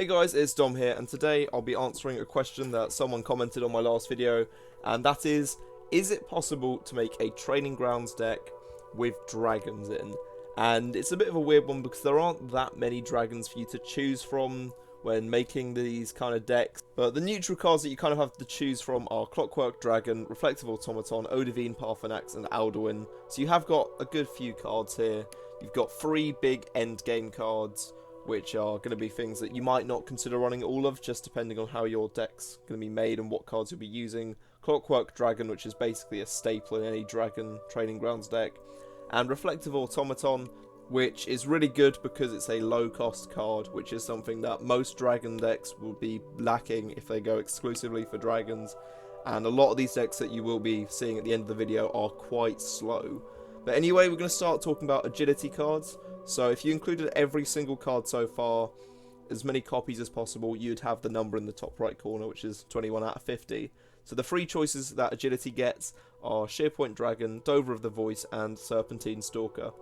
Hey guys, it's Dom here, and today I'll be answering a question that someone commented on my last video, and that is it possible to make a training grounds deck with dragons in? And it's a bit of a weird one because there aren't that many dragons for you to choose from when making these kind of decks, but the neutral cards that you kind of have to choose from are Clockwork Dragon, Reflective Automaton, Odivine, Parthenax, and Alduin. So you have got a good few cards here. You've got 3 big endgame cards, which are going to be things that you might not consider running all of, just depending on how your deck's going to be made and what cards you'll be using. Clockwork Dragon, which is basically a staple in any dragon training grounds deck. And Reflective Automaton, which is really good because it's a low cost card, which is something that most dragon decks will be lacking if they go exclusively for dragons. And a lot of these decks that you will be seeing at the end of the video are quite slow. But anyway, we're going to start talking about agility cards. So if you included every single card so far, as many copies as possible, you'd have the number in the top right corner, which is 21 out of 50. So the 3 choices that agility gets are Shearpoint Dragon, Dover of the Voice, and Serpentine Stalker.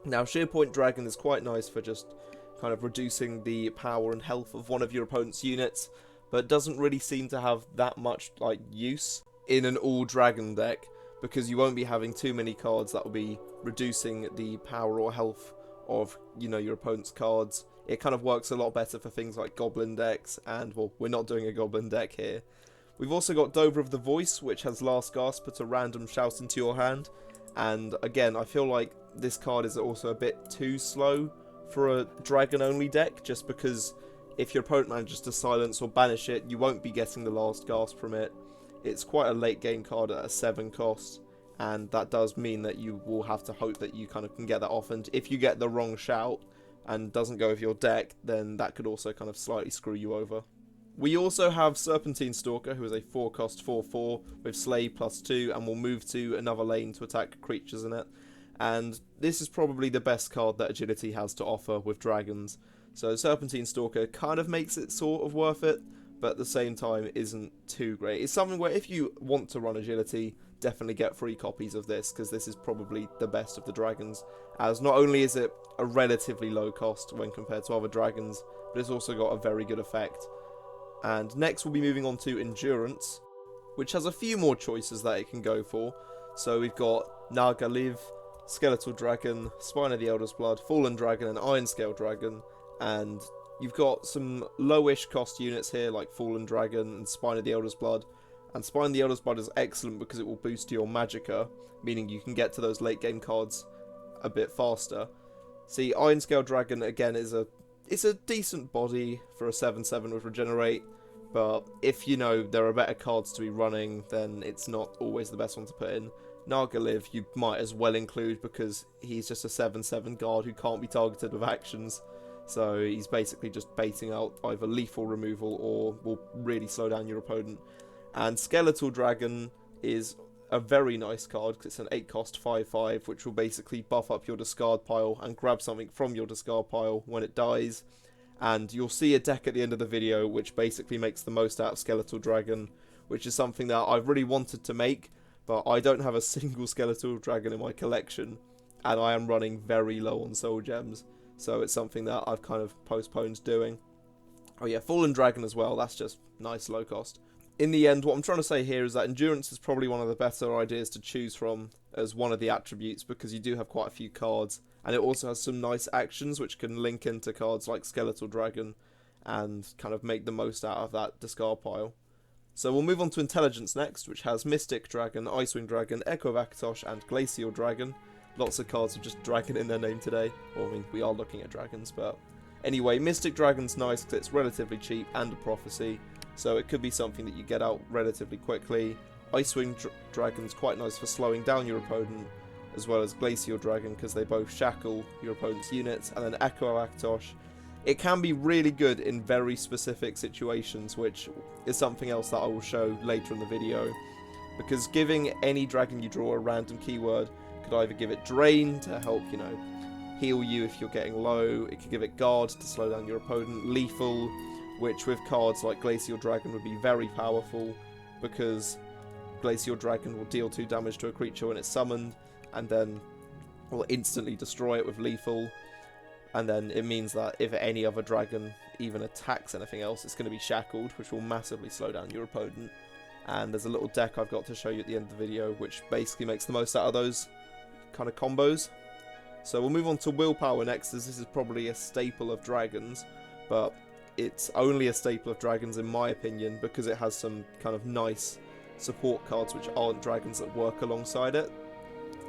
Now, Shearpoint Dragon is quite nice for just kind of reducing the power and health of one of your opponent's units, but doesn't really seem to have that much use in an all-dragon deck, because you won't be having too many cards that will be reducing the power or health of, your opponent's cards. It kind of works a lot better for things like goblin decks, and, well, we're not doing a goblin deck here. We've also got Dover of the Voice, which has Last Gasp, put a random shout into your hand, and again, I feel like this card is also a bit too slow for a dragon-only deck, just because if your opponent manages to silence or banish it, you won't be getting the Last Gasp from it. It's quite a late game card at a 7 cost, and that does mean that you will have to hope that you kind of can get that off, and if you get the wrong shout and doesn't go with your deck, then that could also kind of slightly screw you over. We also have Serpentine Stalker, who is a 4 cost 4/4 with Slay +2 and will move to another lane to attack creatures in it. And this is probably the best card that agility has to offer with dragons. So Serpentine Stalker kind of makes it sort of worth it, but at the same time isn't too great. It's something where if you want to run agility, definitely get 3 copies of this, because this is probably the best of the dragons, as not only is it a relatively low cost when compared to other dragons, but it's also got a very good effect. And next we'll be moving on to Endurance, which has a few more choices that it can go for. So we've got Naga Liv, Skeletal Dragon, Spine of the Elder's Blood, Fallen Dragon, and Ironscale Dragon. And you've got some lowish cost units here like Fallen Dragon and Spine of the Elder's Blood. And Spine of the Elder's Blood is excellent because it will boost your Magicka, meaning you can get to those late game cards a bit faster. See, Ironscale Dragon again it's a decent body for a 7/7 with Regenerate, but if there are better cards to be running, then it's not always the best one to put in. Naga Liv you might as well include because he's just a 7/7 guard who can't be targeted with actions. So he's basically just baiting out either lethal removal or will really slow down your opponent. And Skeletal Dragon is a very nice card because it's an 8 cost 5/5, which will basically buff up your discard pile and grab something from your discard pile when it dies. And you'll see a deck at the end of the video which basically makes the most out of Skeletal Dragon, which is something that I've really wanted to make, but I don't have a single Skeletal Dragon in my collection, and I am running very low on soul gems, so it's something that I've kind of postponed doing. Oh yeah, Fallen Dragon as well, that's just nice low cost. In the end, what I'm trying to say here is that Endurance is probably one of the better ideas to choose from as one of the attributes, because you do have quite a few cards, and it also has some nice actions which can link into cards like Skeletal Dragon and kind of make the most out of that discard pile. So we'll move on to Intelligence next, which has Mystic Dragon, Icewing Dragon, Echo of Akatosh, and Glacial Dragon. Lots of cards with just dragon in their name today. Well, I mean, we are looking at dragons, but anyway, Mystic Dragon's nice because it's relatively cheap and a prophecy, so it could be something that you get out relatively quickly. Icewing Dragon's quite nice for slowing down your opponent, as well as Glacial Dragon because they both shackle your opponent's units. And then Echo of Akatosh, it can be really good in very specific situations, which is something else that I will show later in the video, because giving any dragon you draw a random keyword could either give it Drain to help, heal you if you're getting low, it could give it Guard to slow down your opponent, Lethal, which with cards like Glacial Dragon would be very powerful, because Glacial Dragon will deal 2 damage to a creature when it's summoned, and then will instantly destroy it with Lethal. and then it means that if any other dragon even attacks anything else, it's going to be shackled, which will massively slow down your opponent. And there's a little deck I've got to show you at the end of the video, which basically makes the most out of those kind of combos. So we'll move on to Willpower next, as this is probably a staple of dragons, but it's only a staple of dragons in my opinion, because it has some kind of nice support cards which aren't dragons that work alongside it.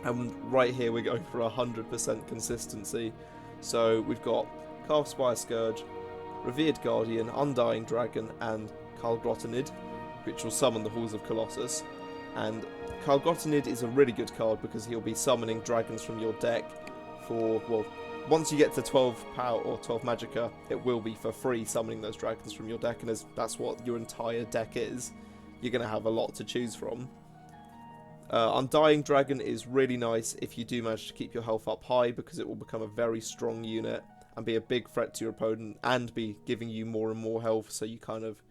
And right here we're going for 100% consistency. So we've got Carved Spire Scourge, Revered Guardian, Undying Dragon, and Carlgrottenid, which will summon the Halls of Colossus. And Carlgrottenid is a really good card because he'll be summoning dragons from your deck for, well, once you get to 12 power or 12 magicka, it will be for free summoning those dragons from your deck, and as that's what your entire deck is, you're going to have a lot to choose from. Undying Dragon is really nice if you do manage to keep your health up high, because it will become a very strong unit and be a big threat to your opponent and be giving you more and more health, so you kind of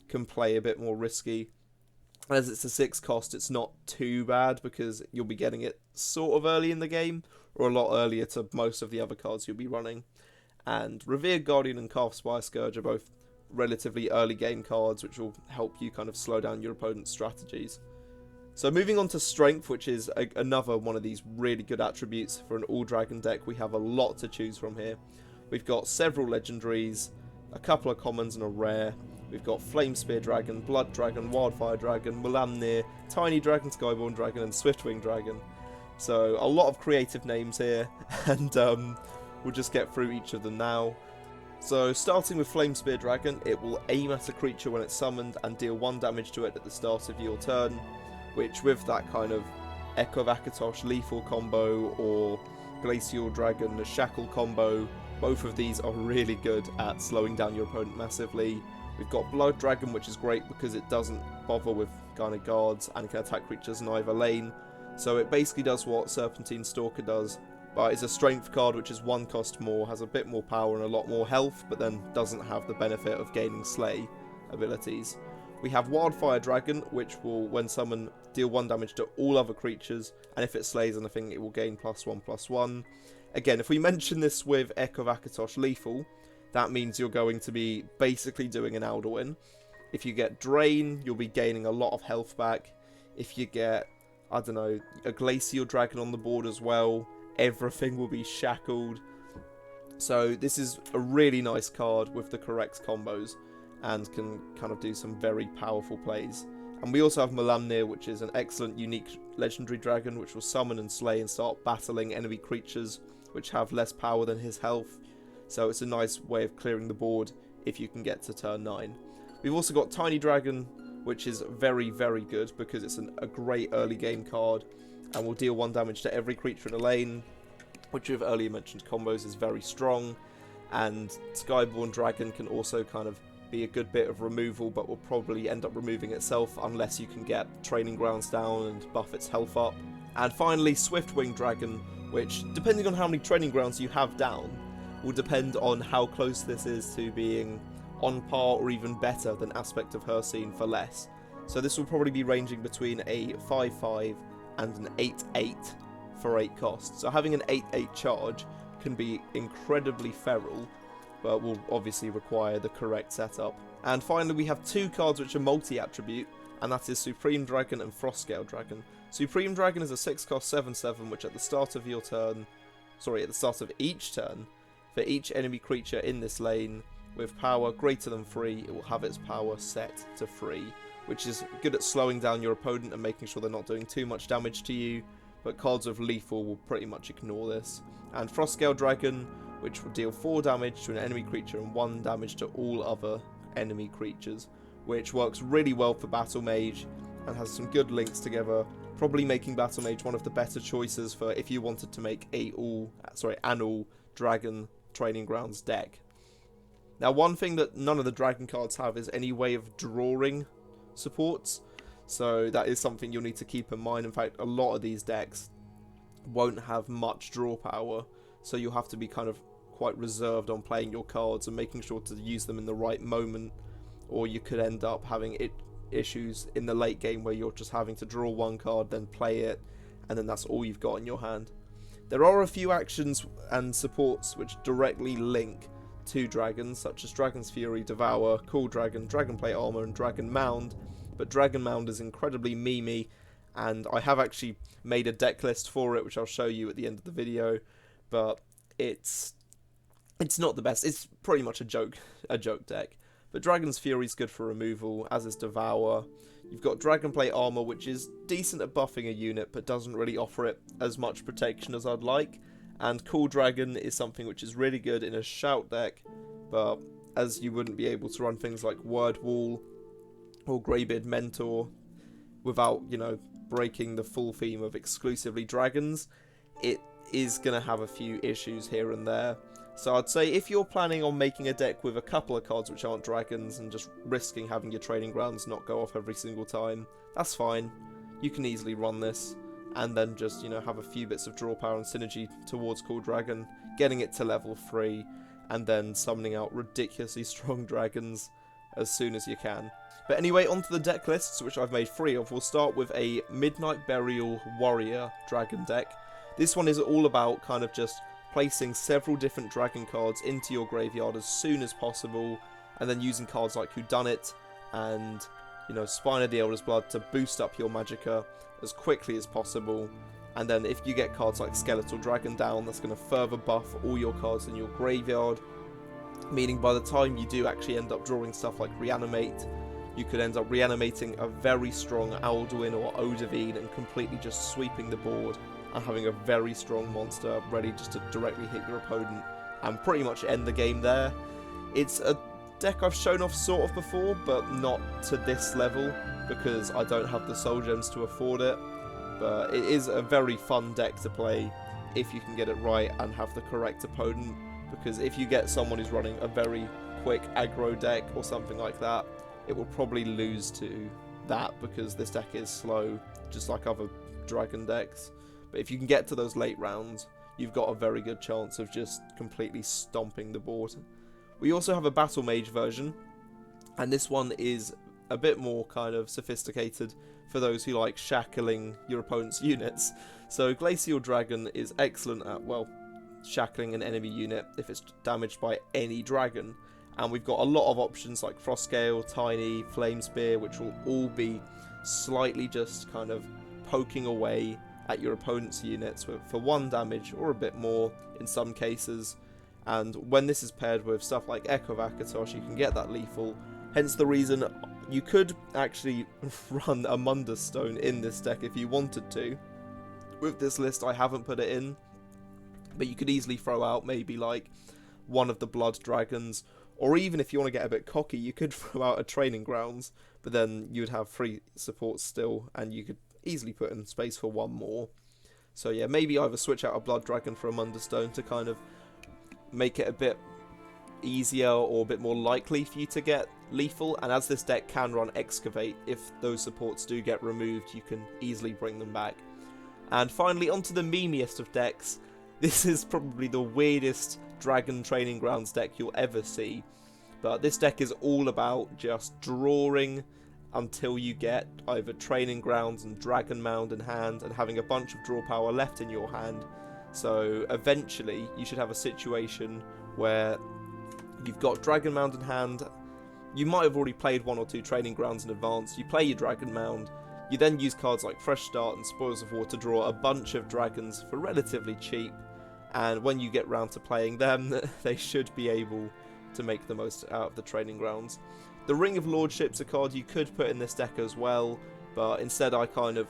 can play a bit more risky. As it's a 6 cost, it's not too bad because you'll be getting it sort of early in the game, or a lot earlier to most of the other cards you'll be running. And Revered Guardian and Carved Spire Scourge are both relatively early game cards, which will help you kind of slow down your opponent's strategies. So moving on to Strength, which is another one of these really good attributes for an all-dragon deck. We have a lot to choose from here. We've got several legendaries, a couple of commons and a rare. We've got Flamespear Dragon, Blood Dragon, Wildfire Dragon, Mulamnir, Tiny Dragon, Skyborn Dragon, and Swiftwing Dragon. So a lot of creative names here, and we'll just get through each of them now. So starting with Flamespear Dragon, it will aim at a creature when it's summoned and deal 1 damage to it at the start of your turn, which with that kind of Echo of Akatosh lethal combo or Glacial Dragon the shackle combo, both of these are really good at slowing down your opponent massively. We've got Blood Dragon, which is great because it doesn't bother with kind of guards and can attack creatures in either lane. So it basically does what Serpentine Stalker does, but it's a strength card which is 1 cost more, has a bit more power and a lot more health, but then doesn't have the benefit of gaining Slay abilities. We have Wildfire Dragon, which will, when summoned, deal 1 damage to all other creatures, and if it slays anything, it will gain +1/+1. Again, if we mention this with Echo of Akatosh lethal, that means you're going to be basically doing an Alduin. If you get Drain, you'll be gaining a lot of health back. If you get, I don't know, a Glacial Dragon on the board as well, everything will be shackled. So this is a really nice card with the correct combos and can kind of do some very powerful plays. And we also have Mulamnir, which is an excellent unique legendary dragon which will summon and slay and start battling enemy creatures which have less power than his health. So it's a nice way of clearing the board if you can get to turn 9. We've also got Tiny Dragon, which is very, very good because it's a great early game card and will deal 1 damage to every creature in a lane, which with earlier mentioned combos is very strong. And Skyborn Dragon can also kind of be a good bit of removal, but will probably end up removing itself unless you can get Training Grounds down and buff its health up. And finally, Swiftwing Dragon, which, depending on how many Training Grounds you have down, will depend on how close this is to being on par or even better than Aspect of Hircine for less. So this will probably be ranging between a 5/5 and an 8/8 for 8 costs. So having an 8/8 charge can be incredibly feral, but will obviously require the correct setup. And finally we have 2 cards which are multi-attribute, and that is Supreme Dragon and Frostscale Dragon. Supreme Dragon is a 6 cost 7/7 which at the start of your turn, at the start of each turn, for each enemy creature in this lane with power greater than 3, it will have its power set to 3, which is good at slowing down your opponent and making sure they're not doing too much damage to you, but cards with lethal will pretty much ignore this. And Frostscale Dragon, which will deal 4 damage to an enemy creature and 1 damage to all other enemy creatures, which works really well for Battle Mage and has some good links together, probably making Battle Mage one of the better choices for if you wanted to make an all dragon Training Grounds deck. Now, one thing that none of the dragon cards have is any way of drawing supports, so that is something you'll need to keep in mind. In fact, a lot of these decks won't have much draw power, so you'll have to be kind of quite reserved on playing your cards and making sure to use them in the right moment, or you could end up having issues in the late game where you're just having to draw 1 card, then play it, and then that's all you've got in your hand. There are a few actions and supports which directly link to dragons, such as Dragon's Fury, Devour, Cool Dragon, Dragon Plate Armor, and Dragon Mound, but Dragon Mound is incredibly memey, and I have actually made a deck list for it, which I'll show you at the end of the video, but it's not the best. It's pretty much a joke deck. But Dragon's Fury is good for removal, as is Devour. You've got Dragon Plate Armor, which is decent at buffing a unit, but doesn't really offer it as much protection as I'd like. And Cool Dragon is something which is really good in a shout deck, but as you wouldn't be able to run things like Word Wall or Greybeard Mentor without, you know, breaking the full theme of exclusively dragons, it is going to have a few issues here and there. So I'd say if you're planning on making a deck with a couple of cards which aren't dragons and just risking having your training grounds not go off every single time, that's fine. You can easily run this and then just, you know, have a few bits of draw power and synergy towards Cool Dragon, getting it to level 3, and then summoning out ridiculously strong dragons as soon as you can. But anyway, onto the deck lists, which I've made 3 of. We'll start with a Midnight Burial Warrior dragon deck. This one is all about kind of just placing several different dragon cards into your graveyard as soon as possible, and then using cards like Whodunit and, you know, Spine of the Elder's Blood to boost up your Magicka as quickly as possible. And then if you get cards like Skeletal Dragon down, that's going to further buff all your cards in your graveyard, meaning by the time you do actually end up drawing stuff like Reanimate, you could end up reanimating a very strong Alduin or Odahviin and completely just sweeping the board and having a very strong monster ready just to directly hit your opponent and pretty much end the game there. It's a deck I've shown off sort of before, but not to this level because I don't have the soul gems to afford it. But it is a very fun deck to play if you can get it right and have the correct opponent, because if you get someone who's running a very quick aggro deck or something like that, it will probably lose to that because this deck is slow, just like other dragon decks. But if you can get to those late rounds, you've got a very good chance of just completely stomping the board. We also have a Battle Mage version, and this one is a bit more kind of sophisticated for those who like shackling your opponent's units. So Glacial Dragon is excellent at, well, shackling an enemy unit if it's damaged by any dragon. And we've got a lot of options like Frostgale, Tiny, Flame Spear, which will all be slightly just kind of poking away at your opponent's units for 1 damage or a bit more in some cases. And when this is paired with stuff like Echo of Akatosh, you can get that lethal. Hence the reason you could actually run a Mundus Stone in this deck if you wanted to. With this list I haven't put it in, but you could easily throw out maybe like one of the Blood Dragons, or even if you want to get a bit cocky, you could throw out a Training Grounds, but then you'd have 3 supports still, and you could easily put in space for 1 more. So yeah, maybe either switch out a Blood Dragon for a Mundus Stone to kind of make it a bit easier or a bit more likely for you to get lethal, and as this deck can run Excavate, if those supports do get removed, you can easily bring them back. And finally, onto the memeiest of decks. This is probably the weirdest Dragon Training Grounds deck you'll ever see, but this deck is all about just drawing until you get either Training Grounds and Dragon Mound in hand and having a bunch of draw power left in your hand. So eventually you should have a situation where you've got Dragon Mound in hand. You might have already played 1 or 2 Training Grounds in advance. You play your Dragon Mound. You then use cards like Fresh Start and Spoils of War to draw a bunch of dragons for relatively cheap. And when you get round to playing them, they should be able to make the most out of the Training Grounds. The Ring of Lordship's a card you could put in this deck as well, but instead I kind of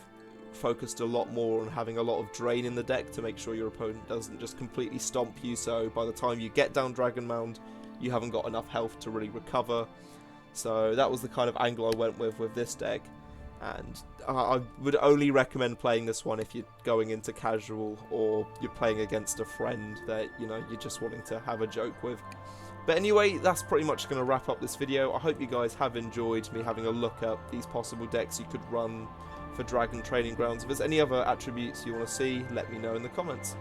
focused a lot more on having a lot of drain in the deck to make sure your opponent doesn't just completely stomp you, so by the time you get down Dragon Mound, you haven't got enough health to really recover. So that was the kind of angle I went with this deck, and I would only recommend playing this one if you're going into casual or you're playing against a friend that, you know, you're just wanting to have a joke with. But anyway, that's pretty much going to wrap up this video. I hope you guys have enjoyed me having a look at these possible decks you could run for Dragon Training Grounds. If there's any other attributes you want to see, let me know in the comments.